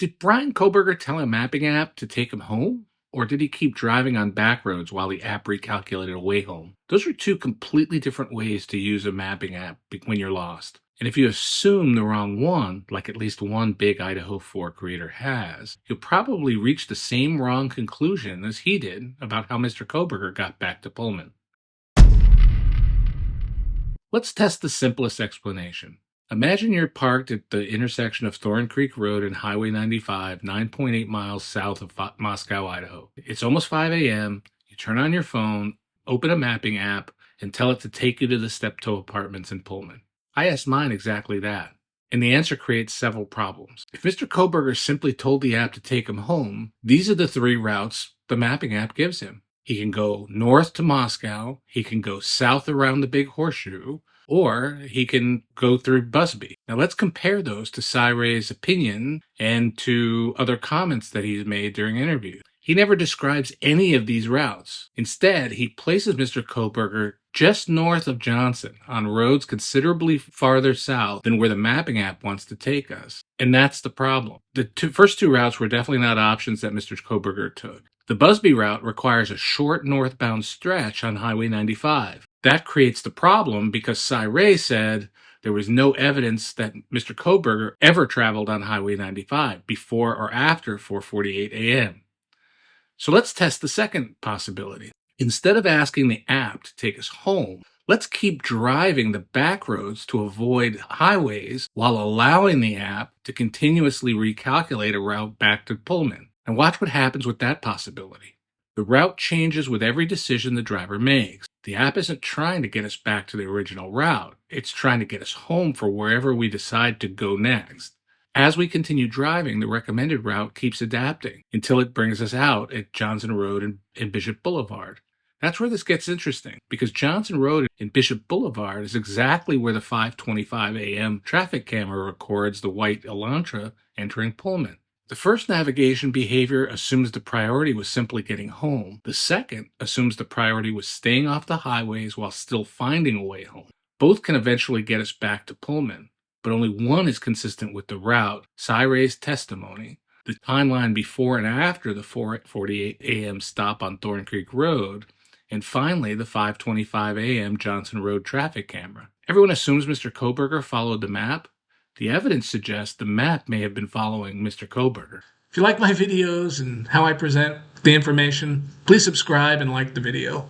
Did Bryan Kohberger tell a mapping app to take him home? Or did he keep driving on back roads while the app recalculated a way home? Those are two completely different ways to use a mapping app when you're lost. And if you assume the wrong one, like at least one big Idaho4 creator has, you'll probably reach the same wrong conclusion as he did about how Mr. Kohberger got back to Pullman. Let's test the simplest explanation. Imagine you're parked at the intersection of Thorn Creek Road and Highway 95, 9.8 miles south of Moscow, Idaho. It's almost 5 a.m. You turn on your phone, open a mapping app, and tell it to take you to the Steptoe Apartments in Pullman. I asked mine exactly that, and the answer creates several problems. If Mr. Kohberger simply told the app to take him home, these are the three routes the mapping app gives him. He can go north to Moscow, he can go south around the Big Horseshoe, or he can go through Busby. Now let's compare those to Cyray's opinion and to other comments that he's made during interviews. He never describes any of these routes. Instead, he places Mr. Kohberger just north of Johnson on roads considerably farther south than where the mapping app wants to take us. And that's the problem. The first two routes were definitely not options that Mr. Kohberger took. The Busby route requires a short northbound stretch on Highway 95. That creates the problem because Cyray said there was no evidence that Mr. Kohberger ever traveled on Highway 95 before or after 4:48 a.m. So let's test the second possibility. Instead of asking the app to take us home, let's keep driving the back roads to avoid highways while allowing the app to continuously recalculate a route back to Pullman. And watch what happens with that possibility. The route changes with every decision the driver makes. The app isn't trying to get us back to the original route. It's trying to get us home for wherever we decide to go next. As we continue driving, the recommended route keeps adapting until it brings us out at Johnson Road and Bishop Boulevard. That's where this gets interesting, because Johnson Road and Bishop Boulevard is exactly where the 5:25 a.m. traffic camera records the white Elantra entering Pullman. The first navigation behavior assumes the priority was simply getting home. The second assumes the priority was staying off the highways while still finding a way home. Both can eventually get us back to Pullman, but only one is consistent with the route, Cyray's testimony, the timeline before and after the 4:48 a.m. stop on Thorn Creek Road, and finally the 5:25 a.m. Johnson Road traffic camera. Everyone assumes Mr. Kohberger followed the map. The evidence suggests the map may have been following Mr. Kohberger. If you like my videos and how I present the information, please subscribe and like the video.